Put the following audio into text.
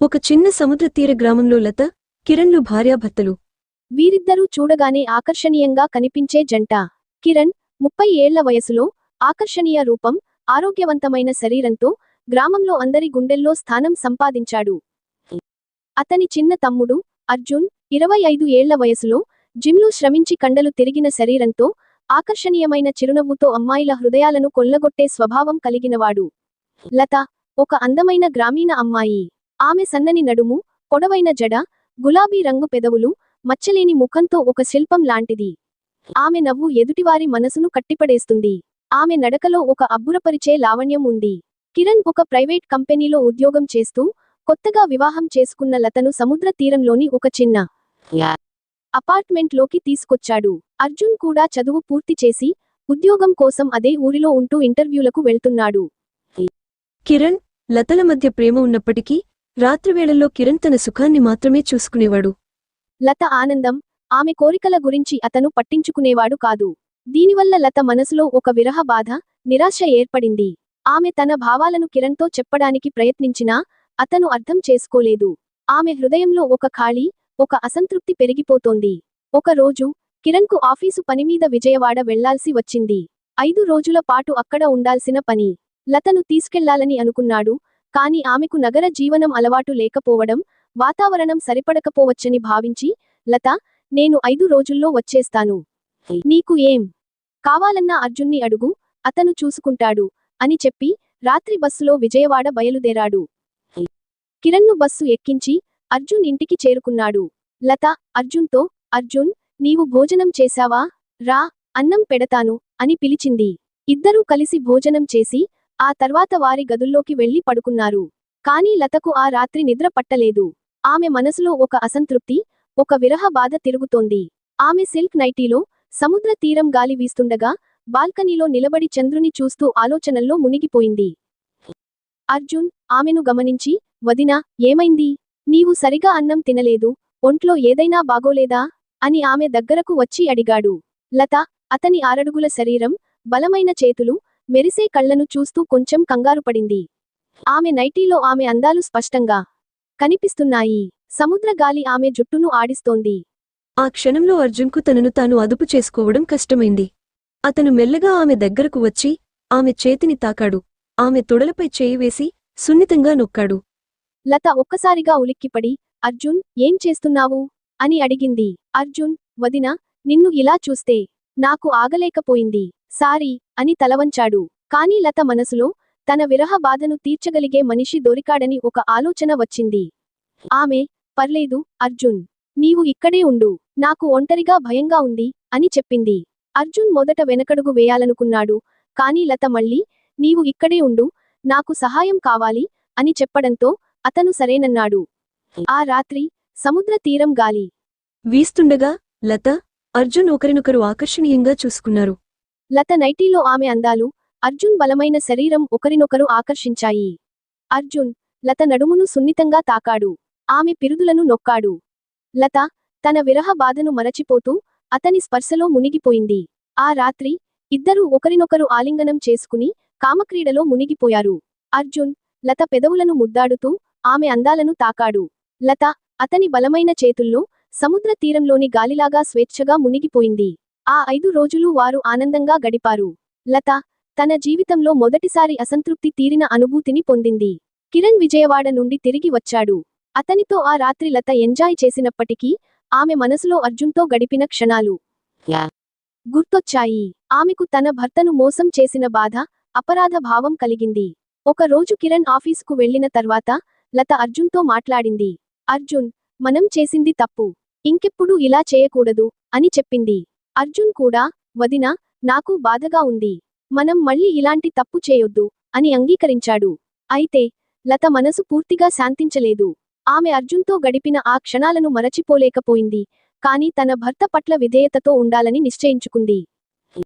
ఒక చిన్న సముద్ర తీర గ్రామంలో లత, కిరణ్లు భార్యాభర్తలు. వీరిద్దరూ చూడగానే ఆకర్షణీయంగా కనిపించే జంట. కిరణ్ 30 ఏళ్ల వయసులో ఆకర్షణీయ రూపం, ఆరోగ్యవంతమైన శరీరంతో గ్రామంలో అందరి గుండెల్లో స్థానం సంపాదించాడు. అతని చిన్న తమ్ముడు అర్జున్ 25 ఏళ్ల వయసులో జిమ్లో శ్రమించి కండలు తిరిగిన శరీరంతో ఆకర్షణీయమైన చిరునవ్వుతో అమ్మాయిల హృదయాలను కొల్లగొట్టే స్వభావం కలిగినవాడు. లత ఒక అందమైన గ్రామీణ అమ్మాయి. ఆమె సన్నని నడుము, పొడవైన జడ, గులాబీ రంగు పెదవులు, మచ్చలేని ముఖంతో ఒక శిల్పం లాంటిది. ఆమె నవ్వు ఎదుటివారి మనసును కట్టిపడేస్తుంది. ఆమె నడకలో ఒక అబ్బురపరిచే లావణ్యం ఉంది. కిరణ్ ఒక ప్రైవేట్ కంపెనీలో ఉద్యోగం చేస్తూ కొత్తగా వివాహం చేసుకున్న లతను సముద్ర తీరంలోని ఒక చిన్న అపార్ట్మెంట్లోకి తీసుకొచ్చాడు. అర్జున్ కూడా చదువు పూర్తి చేసి ఉద్యోగం కోసం అదే ఊరిలో ఉంటూ ఇంటర్వ్యూలకు వెళ్తున్నాడు. కిరణ్, లతల మధ్య ప్రేమ ఉన్నప్పటికీ రాత్రివేళల్లో కిరణ్ తన సుఖాన్ని మాత్రమే చూసుకునేవాడు. లత ఆనందం, ఆమె కోరికల గురించి అతను పట్టించుకునేవాడు కాదు. దీనివల్ల లత మనసులో ఒక విరహ బాధ, నిరాశ ఏర్పడింది. ఆమె తన భావాలను కిరణ్తో చెప్పడానికి ప్రయత్నించినా అతను అర్థం చేసుకోలేదు. ఆమె హృదయంలో ఒక ఖాళీ, ఒక అసంతృప్తి పెరిగిపోతోంది. ఒక రోజు కిరణ్కు ఆఫీసు పనిమీద విజయవాడ వెళ్లాల్సి వచ్చింది. 5 రోజుల పాటు అక్కడ ఉండాల్సిన పని. లతను తీసుకెళ్లాలని అనుకున్నాడు. కాని ఆమెకు నగర జీవనం అలవాటు లేకపోవడం, వాతావరణం సరిపడకపోవచ్చని భావించి, లత, నేను 5 రోజుల్లో వచ్చేస్తాను. నీకు ఏం కావాలన్నా అర్జున్ని అడుగు, అతను చూసుకుంటాడు అని చెప్పి రాత్రి బస్సులో విజయవాడ బయలుదేరాడు. కిరణ్ను బస్సు ఎక్కించి అర్జున్ ఇంటికి చేరుకున్నాడు. లత అర్జున్తో, అర్జున్, నీవు భోజనం చేశావా? రా, అన్నం పెడతాను అని పిలిచింది. ఇద్దరూ కలిసి భోజనం చేసి ఆ తర్వాత వారి గదుల్లోకి వెళ్లి పడుకున్నారు. కానీ లతకు ఆ రాత్రి నిద్ర పట్టలేదు. ఆమె మనసులో ఒక అసంతృప్తి, ఒక విరహ బాధ తిరుగుతోంది. ఆమె సిల్క్ నైటీలో సముద్ర తీరం గాలి వీస్తుండగా బాల్కనీలో నిలబడి చంద్రుని చూస్తూ ఆలోచనల్లో మునిగిపోయింది. అర్జున్ ఆమెను గమనించి, వదినా, ఏమైంది? నీవు సరిగా అన్నం తినలేదు, ఒంట్లో ఏదైనా బాగోలేదా అని ఆమె దగ్గరకు వచ్చి అడిగాడు. లత అతని 6 అడుగుల శరీరం, బలమైన చేతులు, మెరిసే కళ్లను చూస్తూ కొంచెం కంగారుపడింది. ఆమె నైటీలో ఆమె అందాలు స్పష్టంగా కనిపిస్తున్నాయి. సముద్ర గాలి ఆమె జుట్టును ఆడిస్తోంది. ఆ క్షణంలో అర్జున్కు తనను తాను అదుపు చేసుకోవడం కష్టమైంది. అతను మెల్లగా ఆమె దగ్గరకు వచ్చి ఆమె చేతిని తాకాడు. ఆమె తొడలపై చేయి వేసి సున్నితంగా నొక్కాడు. లత ఒక్కసారిగా ఉలిక్కిపడి, అర్జున్, ఏం చేస్తున్నావు అని అడిగింది. అర్జున్, వదినా, నిన్ను ఇలా చూస్తే నాకు ఆగలేకపోయింది, సారీ అని తలవంచాడు. కాని లత మనసులో తన విరహ బాధను తీర్చగలిగే మనిషి దొరికాడని ఒక ఆలోచన వచ్చింది. ఆమె, పర్లేదు అర్జున్, నీవు ఇక్కడే ఉండు, నాకు ఒంటరిగా భయంగా ఉంది అని చెప్పింది. అర్జున్ మొదట వెనకడుగు వేయాలనుకున్నాడు. కాని లత మళ్ళీ, నీవు ఇక్కడే ఉండు, నాకు సహాయం కావాలి అని చెప్పడంతో అతను సరేనన్నాడు. ఆ రాత్రి సముద్ర తీరం గాలి వీస్తుండగా లత, అర్జున్ ఒకరినొకరు ఆకర్షణీయంగా చూసుకున్నారు. లత నైటీలో ఆమె అందాలు, అర్జున్ బలమైన శరీరం ఒకరినొకరు ఆకర్షించాయి. అర్జున్ లత నడుమును సున్నితంగా తాకాడు. ఆమె పిరుదులను నొక్కాడు. లత తన విరహ బాధను మరచిపోతూ అతని స్పర్శలో మునిగిపోయింది. ఆ రాత్రి ఇద్దరూ ఒకరినొకరు ఆలింగనం చేసుకుని కామక్రీడలో మునిగిపోయారు. అర్జున్ లత పెదవులను ముద్దాడుతూ ఆమె అందాలను తాకాడు. లత అతని బలమైన చేతుల్లో సముద్ర తీరంలోని గాలిలాగా స్వేచ్ఛగా మునిగిపోయింది. ఆ 5 రోజులు వారు ఆనందంగా గడిపారు. లత తన జీవితంలో మొదటిసారి అసంతృప్తి తీరిన అనుభూతిని పొందింది. కిరణ్ విజయవాడ నుండి తిరిగి వచ్చాడు. అతనితో ఆ రాత్రి లత ఎంజాయ్ చేసినప్పటికీ ఆమె మనసులో అర్జున్తో గడిపిన క్షణాలు గుర్తొచ్చాయి. ఆమెకు తన భర్తను మోసం చేసిన బాధ, అపరాధ భావం కలిగింది. ఒక రోజు కిరణ్ ఆఫీసుకు వెళ్లిన తర్వాత లత అర్జున్తో మాట్లాడింది. అర్జున్, మనం చేసింది తప్పు, ఇంకెప్పుడు ఇలా చేయకూడదు అని చెప్పింది. అర్జున్ కూడా, వదినా, నాకు బాధగా ఉంది, మనం మళ్ళీ ఇలాంటి తప్పు చేయొద్దు అని అంగీకరించాడు. అయితే లత మనసు పూర్తిగా శాంతించలేదు. ఆమె అర్జున్తో గడిపిన ఆ క్షణాలను మరచిపోలేకపోయింది. కాని తన భర్త పట్ల విధేయతతో ఉండాలని నిశ్చయించుకుంది.